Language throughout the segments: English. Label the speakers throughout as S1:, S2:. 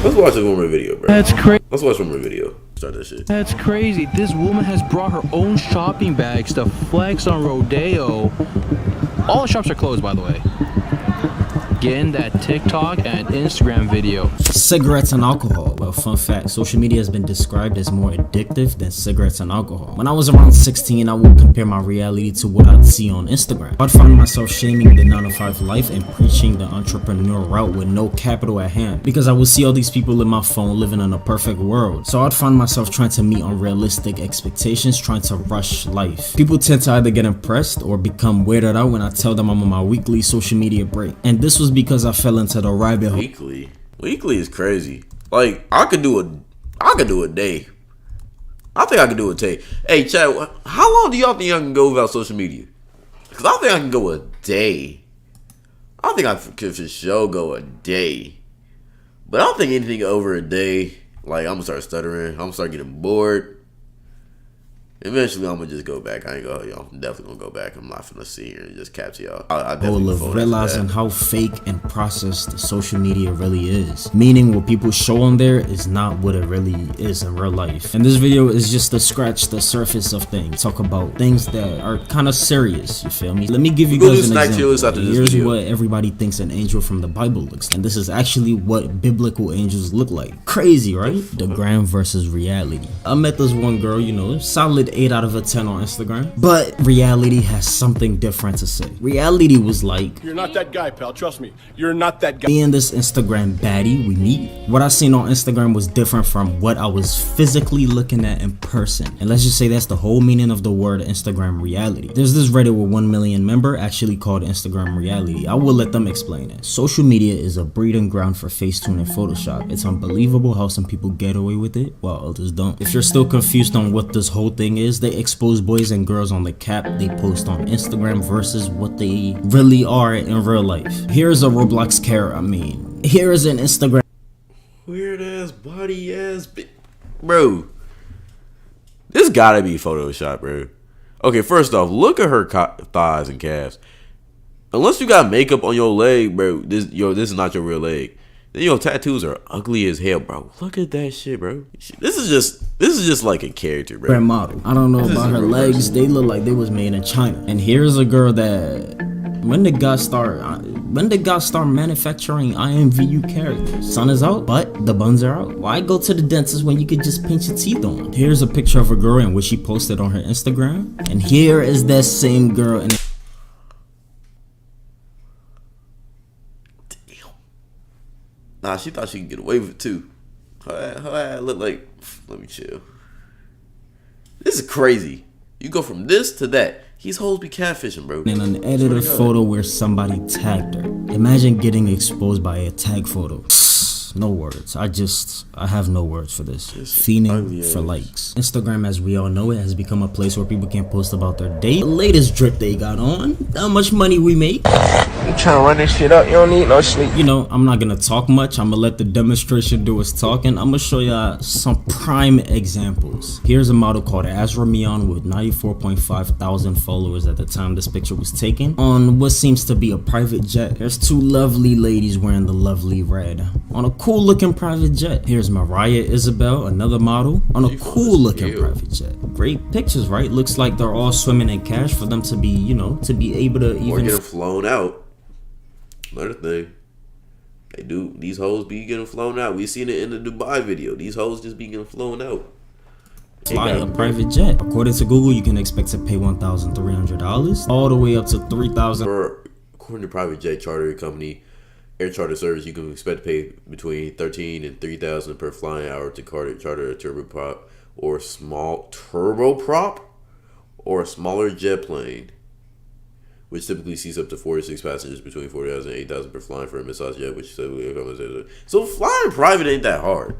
S1: Let's watch one more video, bro.
S2: That's crazy.
S1: Let's watch one more video. Start that shit.
S2: That's crazy. This woman has brought her own shopping bags to flex on Rodeo. All the shops are closed, by the way. Getting that TikTok and Instagram video.
S3: Cigarettes and alcohol. Well, fun fact, social media has been described as more addictive than cigarettes and alcohol. When I was around 16, I would compare my reality to what I'd see on Instagram. I'd find myself shaming the 9-to-5 life and preaching the entrepreneur route with no capital at hand, because I would see all these people in my phone living in a perfect world. So I'd find myself trying to meet unrealistic expectations, trying to rush life. People tend to either get impressed or become weirded out when I tell them I'm on my weekly social media break. And this was because I fell into the rabbit hole.
S1: Weekly is crazy. Like, I could do a day. I think I could do a day. Hey, Chad, how long do y'all think I can go without social media? Because I think I can go a day. I think I could for sure go a day. But I don't think anything over a day, like, I'm going to start stuttering. I'm going to start getting bored. Eventually, I'm going to just go back. I ain't gonna, I'm definitely going to go back. I'm not finna sit here and just capture y'all. I definitely
S3: of realizing how fake and processed social media really is. Meaning what people show on there is not what it really is in real life. And this video is just to scratch the surface of things. Talk about things that are kind of serious, you feel me? Let me give you guys an example. Here's what everybody thinks an angel from the Bible looks like. And this is actually what biblical angels look like. Crazy, right? The gram versus reality. I met this one girl, you know, solid 8 out of a 10 on Instagram, but reality has something different to say. Reality was like,
S4: you're not that guy, pal, trust me, you're not that guy.
S3: Me and this Instagram baddie, we meet. What I seen on Instagram was different from what I was physically looking at in person. And let's just say that's the whole meaning of the word Instagram reality. There's this Reddit with 1 million member actually called Instagram reality. I will let them explain it. Social media is a breeding ground for Facetune and Photoshop. It's unbelievable how some people get away with it while others don't. If you're still confused on what this whole thing is, they expose boys and girls on the cap they post on Instagram versus what they really are in real life. Here's a Roblox character. Here is an Instagram
S1: weird ass body ass bro. This gotta be Photoshop, bro. Okay, first off, look at her thighs and calves. Unless you got makeup on your leg, bro, this is not your real leg. Then your tattoos are ugly as hell, bro. Look at that shit, bro. This is just like a character, bro.
S3: Model. I don't know about her legs. They look like they was made in China. And here's a girl that when did God start manufacturing IMVU characters? Sun is out, but the buns are out. Why go to the dentist when you could just pinch your teeth on? Here's a picture of a girl in which she posted on her Instagram. And here is that same girl in
S1: Nah, she thought she could get away with it too. Her ass look like, let me chill. This is crazy. You go from this to that. These hoes be catfishing, bro.
S3: in an edited photo where somebody tagged her. Imagine getting exposed by a tag photo. No words. I have no words for this. Fiending for likes. Instagram, as we all know it, has become a place where people can post about their day, the latest drip they got on, how much money we make.
S5: You trying to run this shit up, you don't need no sleep.
S3: You know, I'm not gonna talk much. I'm gonna let the demonstration do its talking. I'm gonna show y'all some prime examples. Here's a model called Azra Mion with 94.5 thousand followers at the time this picture was taken on what seems to be a private jet. There's 2 lovely ladies wearing the lovely red on a cool looking private jet. Here's Mariah Isabel, another model, on a cool looking private jet. Great pictures, right? Looks like they're all swimming in cash for them to be, you know, to be able to even
S1: or get flown out. Another thing, they do. These hoes be getting flown out. We seen it in the Dubai video. These hoes just be getting flown out.
S3: Fly a private jet. According to Google, you can expect to pay $1,300 all the way up to $3,000.
S1: According to private jet charter company Air Charter Service, you can expect to pay between $13,000 and $3,000 per flying hour to charter a turboprop or a smaller jet plane, which typically seats up to 46 passengers, between 40,000 and 8,000 per flying for a mid-size jet, which so flying private ain't that hard.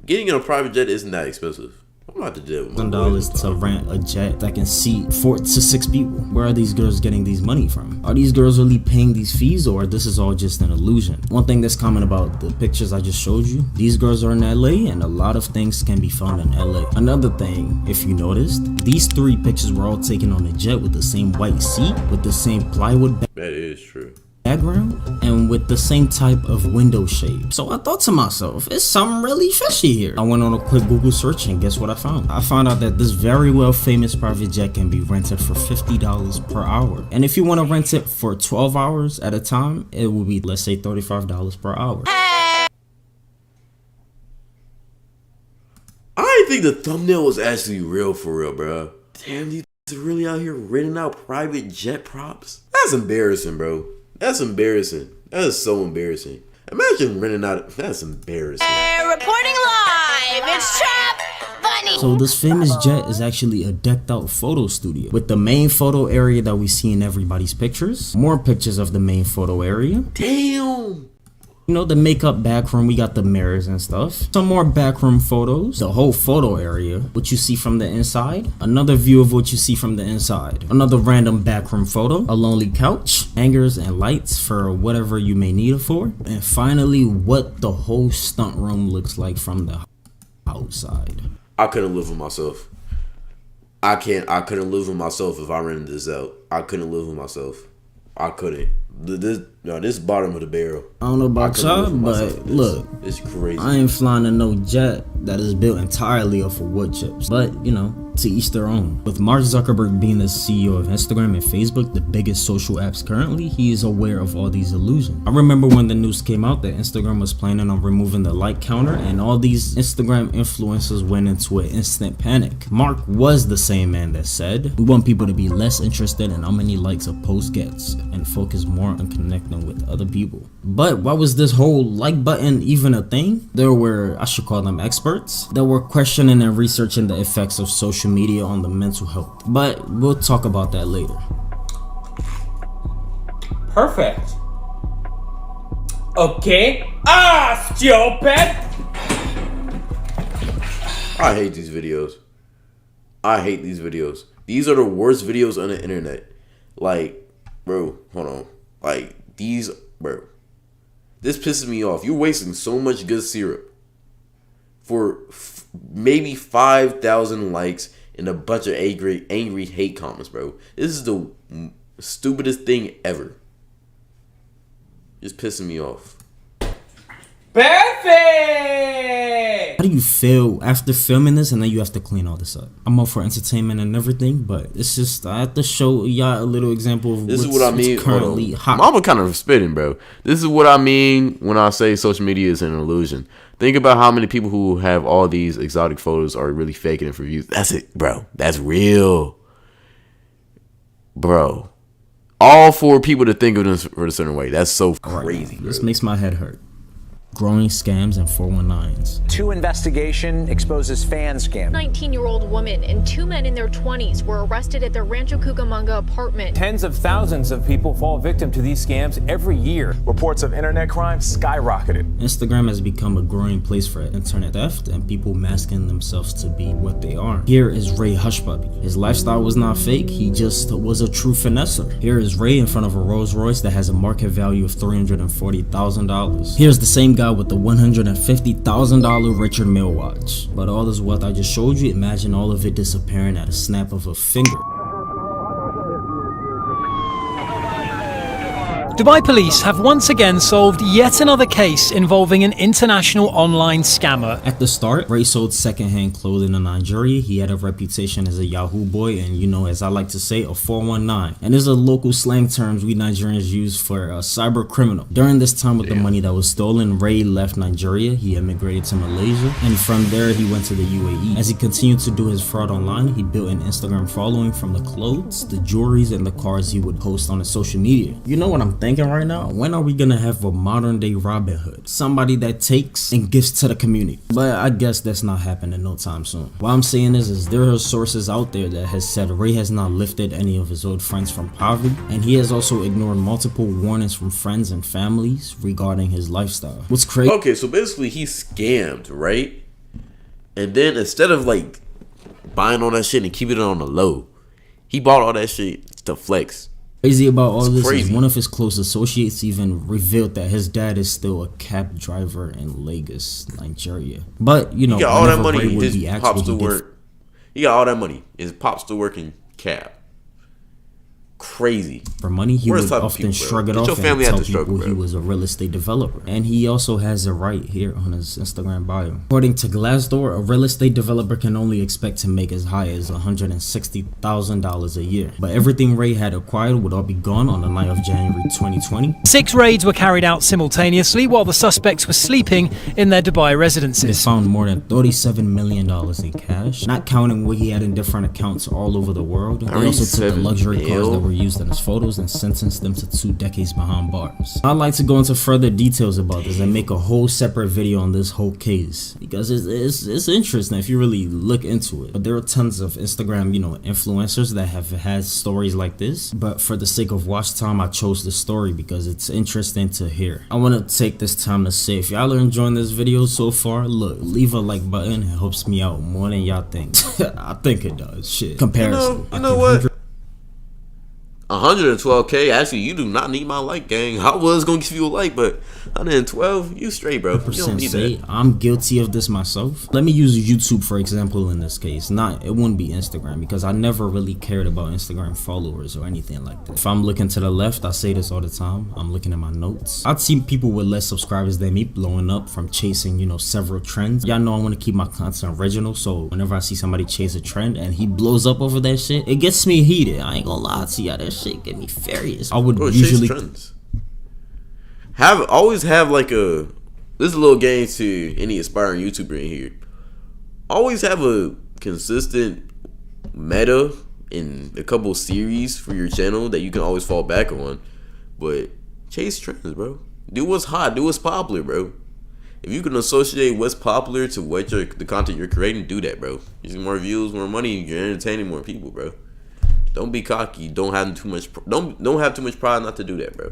S1: Getting in a private jet isn't that expensive. I'm about to deal with
S3: $1,000 to rent a jet that can seat 4 to 6 people. Where are these girls getting these money from? Are these girls really paying these fees, or this is all just an illusion? One thing that's common about the pictures I just showed you, these girls are in LA, and a lot of things can be found in LA. Another thing, if you noticed, these 3 pictures were all taken on a jet with the same white seat, with the same plywood bag.
S1: That is true.
S3: background and with the same type of window shape. So I thought to myself, it's something really fishy here. I went on a quick Google search and guess what I found? I found out that this very well famous private jet can be rented for $50 per hour. And if you want to rent it for 12 hours at a time, it will be, let's say, $35 per hour.
S1: I didn't think the thumbnail was actually real for real, bro. Damn, these are really out here renting out private jet props? That's embarrassing, bro. That's embarrassing. That is so embarrassing. Imagine renting out. That's embarrassing.
S6: Reporting live. It's Trap Bunny.
S3: So this famous jet is actually a decked out photo studio with the main photo area that we see in everybody's pictures. More pictures of the main photo area.
S1: Damn.
S3: You know, the makeup backroom, we got the mirrors and stuff. Some more backroom photos. The whole photo area, what you see from the inside. Another view of what you see from the inside. Another random backroom photo. A lonely couch. Hangers and lights for whatever you may need it for. And finally, what the whole stunt room looks like from the outside.
S1: I couldn't live with myself. I couldn't live with myself if I rented this out. I couldn't live with myself. I couldn't. This bottom of the barrel.
S3: I don't know about y'all, but look,
S1: it's crazy.
S3: I ain't flying in no jet that is built entirely off of wood chips. But, you know, to each their own. With Mark Zuckerberg being the CEO of Instagram and Facebook, the biggest social apps currently, he is aware of all these illusions. I remember when the news came out that Instagram was planning on removing the like counter, and all these Instagram influencers went into an instant panic. Mark was the same man that said, we want people to be less interested in how many likes a post gets and focus more on connecting with other people. But why was this whole like button even a thing? There were, I should call them experts, that were questioning and researching the effects of social media on the mental health. But we'll talk about that later.
S7: Perfect. Okay. Stupid.
S1: I hate these videos. I hate these videos. These are the worst videos on the internet. Like, bro, hold on. Like, these, bro. This pisses me off. You're wasting so much good syrup for maybe 5,000 likes and a bunch of angry hate comments, bro. This is the stupidest thing ever. Just pissing me off.
S7: Perfect.
S3: How do you feel after filming this and then you have to clean all this up? I'm all for entertainment and everything, but it's just, I have to show y'all a little example of
S1: this
S3: what's,
S1: is what I mean.
S3: Currently hot.
S1: Mama kind of spitting, bro. This is what I mean when I say social media is an illusion. Think about how many people who have all these exotic photos are really faking it for views. That's it, bro. That's real, bro. All for people to think of this for a certain way. That's so crazy.
S3: This makes my head hurt. Growing scams and 419s.
S8: Two investigation exposes fan scam.
S9: 19-year-old woman and two men in their 20s were arrested at their Rancho Cucamonga apartment.
S10: Tens of thousands of people fall victim to these scams every year.
S8: Reports of internet crime skyrocketed.
S3: Instagram has become a growing place for internet theft and people masking themselves to be what they aren't. Here is Ray Hushpuppi. His lifestyle was not fake, he just was a true finesser. Here is Ray in front of a Rolls Royce that has a market value of $340,000. Here's the same guy with the $150,000 Richard Mille watch. But all this wealth I just showed you, imagine all of it disappearing at a snap of a finger.
S11: Dubai police have once again solved yet another case involving an international online scammer.
S3: At the start, Ray sold secondhand clothing in Nigeria. He had a reputation as a Yahoo boy and, you know, as I like to say, a 419. And these are local slang terms we Nigerians use for a cyber criminal. During this time with the money that was stolen, Ray left Nigeria. He immigrated to Malaysia, and from there he went to the UAE. As he continued to do his fraud online, he built an Instagram following from the clothes, the jewelries, and the cars he would post on his social media. You know what I'm thinking right now? When are we gonna have a modern day Robin Hood? Somebody that takes and gives to the community. But I guess that's not happening no time soon. What I'm saying is there are sources out there that has said Ray has not lifted any of his old friends from poverty, and he has also ignored multiple warnings from friends and families regarding his lifestyle. What's crazy?
S1: Okay, so basically he scammed, right? And then instead of like buying all that shit and keeping it on the low, he bought all that shit to flex.
S3: Crazy about all this is one of his close associates even revealed that his dad is still a cab driver in Lagos, Nigeria. But, you know,
S1: he got all that money.
S3: Ray
S1: His pops still work. He got all that money. His pops still working cab. crazy.
S3: For money, he
S1: Worst
S3: would
S1: type of
S3: often
S1: people, bro.
S3: shrug it
S1: Get
S3: off
S1: your
S3: and
S1: family out
S3: tell
S1: the struggle,
S3: people he
S1: bro.
S3: was a real estate developer. And he also has a right here on his Instagram bio. According to Glassdoor, a real estate developer can only expect to make as high as $160,000 a year. But everything Ray had acquired would all be gone on the night of January 2020.
S11: 6 raids were carried out simultaneously while the suspects were sleeping in their Dubai
S3: They
S11: residences.
S3: found more than $37 million in cash, not counting what he had in different accounts all over the world. They also took the
S1: 37
S3: luxury cars
S1: mil?
S3: that were used in his photos and sentenced them to 2 decades behind bars. I'd like to go into further details about this and make a whole separate video on this whole case because it's interesting if you really look into it. But there are tons of Instagram, influencers that have had stories like this. But for the sake of watch time, I chose this story because it's interesting to hear. I want to take this time to say, if y'all are enjoying this video so far, look, leave a like button. It helps me out more than y'all think. I think it does. Shit. Comparison.
S1: You know what? 112K. Actually, you do not need my like, gang. I was gonna give you a like, but 112, you straight, bro. You don't need
S3: Say
S1: that.
S3: I'm guilty of this myself. Let me use YouTube for example in this case. It wouldn't be Instagram because I never really cared about Instagram followers or anything like that. If I'm looking to the left, I say this all the time, I'm looking at my notes. I've seen people with less subscribers than me blowing up from chasing, several trends. Y'all know I want to keep my content original, so whenever I see somebody chase a trend and he blows up over that shit, it gets me heated. I ain't gonna lie to y'all, that shit get me furious. I would
S1: Bro,
S3: usually
S1: chase trends. Always have like this is a little game to any aspiring YouTuber in here. Always have a consistent meta in a couple series for your channel that you can always fall back on. But chase trends, bro. Do what's hot, do what's popular, bro. If you can associate what's popular to the content you're creating, do that, bro. Using more views, more money, you're entertaining more people, bro. Don't be cocky. Don't have too much pride not to do that, bro.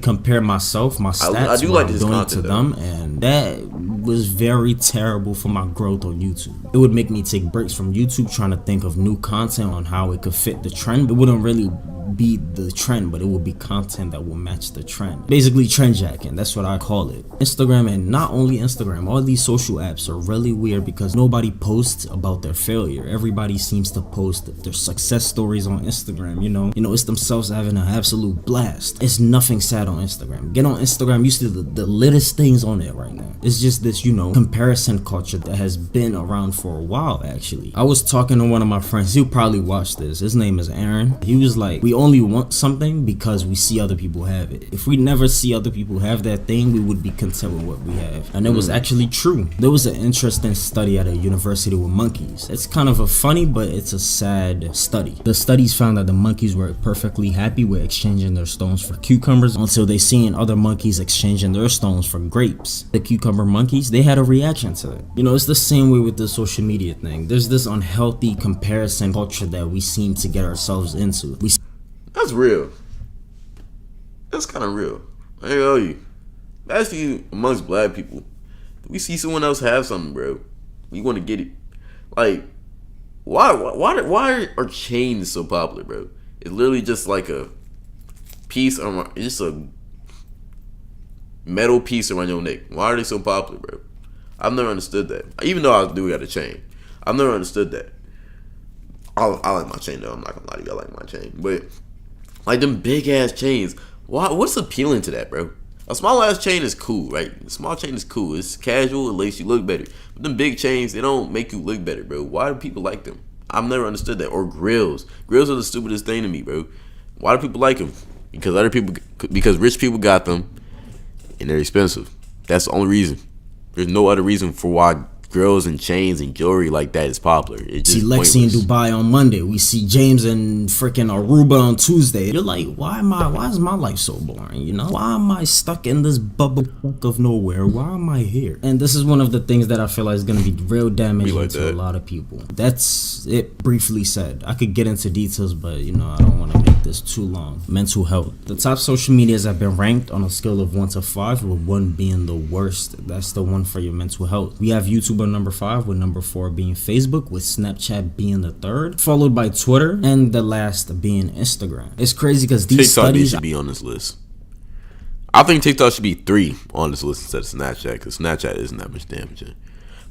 S3: compare my stats
S1: I do like this
S3: doing
S1: content,
S3: to them, and that was very terrible for my growth on YouTube. It would make me take breaks from YouTube trying to think of new content on how it could fit the trend. It wouldn't really be the trend, but it would be content that will match the trend. Basically trend jacking, that's what I call it. Instagram, and not only Instagram, all these social apps are really weird because nobody posts about their failure. Everybody seems to post their success stories on Instagram, you know, it's themselves having an absolute blast. It's nothing sad on Instagram. Get on Instagram, you see the littest things on it right now. It's just this, comparison culture that has been around for a while, actually. I was talking to one of my friends, he'll probably watch this. His name is Aaron. He was like, we only want something because we see other people have it. If we never see other people have that thing, we would be content with what we have. And it was actually true. There was an interesting study at a university with monkeys. It's kind of a funny, but it's a sad study. The studies found that the monkeys were perfectly happy with exchanging their stones for cucumbers until they seen other monkeys exchanging their stones for grapes. The cucumber monkeys, they had a reaction to it. It's the same way with the social media thing. There's this unhealthy comparison culture that we seem to get ourselves into.
S1: That's real. That's kind of real. I ain't know you. Especially amongst black people. We see someone else have something, bro. We want to get it. Like, why are chains so popular, bro? It's literally just like a piece around, it's just a metal piece around your neck. Why are they so popular, bro? I've never understood that. Even though I do got a chain, I've never understood that. I like my chain though. I'm not gonna lie to you, I like my chain, but like them big ass chains. What's appealing to that, bro? A small ass chain is cool, right? A small chain is cool. It's casual. It makes you look better. But them big chains, they don't make you look better, bro. Why do people like them? I've never understood that. Or grills. Grills are the stupidest thing to me, bro. Why do people like them? Because rich people got them, and they're expensive. That's the only reason. There's no other reason for why grills and chains and jewelry like that is popular. It's just
S3: see Lexi in
S1: pointless.
S3: Dubai on Monday. We see James in freaking Aruba on Tuesday. You're like, why is my life so boring? Why am I stuck in this bubble of nowhere? Why am I here? And this is one of the things that I feel like is gonna be real damaging to a lot of people. That's it, briefly said. I could get into details, but I don't want to make this too long. Mental health. The top social medias have been ranked on a scale of 1 to 5, with 1 being the worst. That's the one for your mental health. We have YouTube on number 5, with number 4 being Facebook, with Snapchat being the 3rd, followed by Twitter, and the last being Instagram. It's crazy because these
S1: TikTok
S3: studies
S1: should be on this list. I think TikTok should be 3 on this list instead of Snapchat, because Snapchat isn't that much damaging.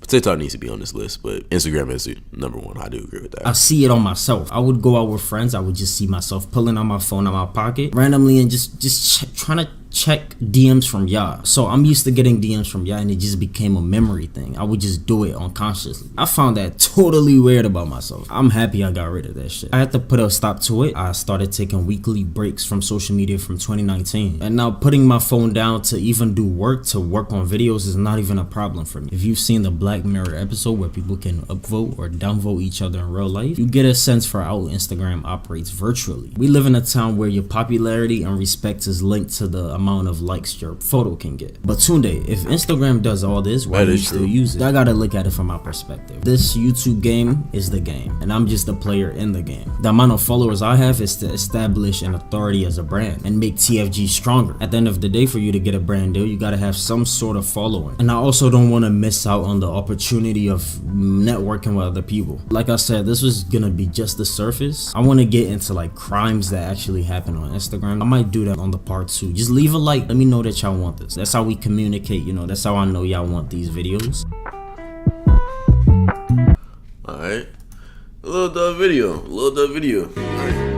S1: But TikTok needs to be on this list, but Instagram is number one. I do agree with that.
S3: I see it on myself. I would go out with friends. I would just see myself pulling out my phone out my pocket randomly and just trying to check DMs from y'all. So I'm used to getting DMs from y'all, and it just became a memory thing. I would just do it unconsciously. I found that totally weird about myself. I'm happy I got rid of that shit. I had to put a stop to it. I started taking weekly breaks from social media from 2019, and now putting my phone down to even do work, to work on videos, is not even a problem for me. If you've seen the Black Mirror episode where people can upvote or downvote each other in real life, you get a sense for how Instagram operates virtually. We live in a town where your popularity and respect is linked to the amount of likes your photo can get. But Tunde, if Instagram does all this, why do you still use it? I gotta look at it from my perspective. This YouTube game is the game, and I'm just a player in the game. The amount of followers I have is to establish an authority as a brand and make TFG stronger. At the end of the day, for you to get a brand deal, you gotta have some sort of following. And I also don't want to miss out on the opportunity of networking with other people. Like I said, this was gonna be just the surface. I want to get into like crimes that actually happen on Instagram. I might do that on the part 2. Just leave a like. Let me know that y'all want this. That's how we communicate, you know. That's how I know y'all want these videos.
S1: Alright. A little dub video.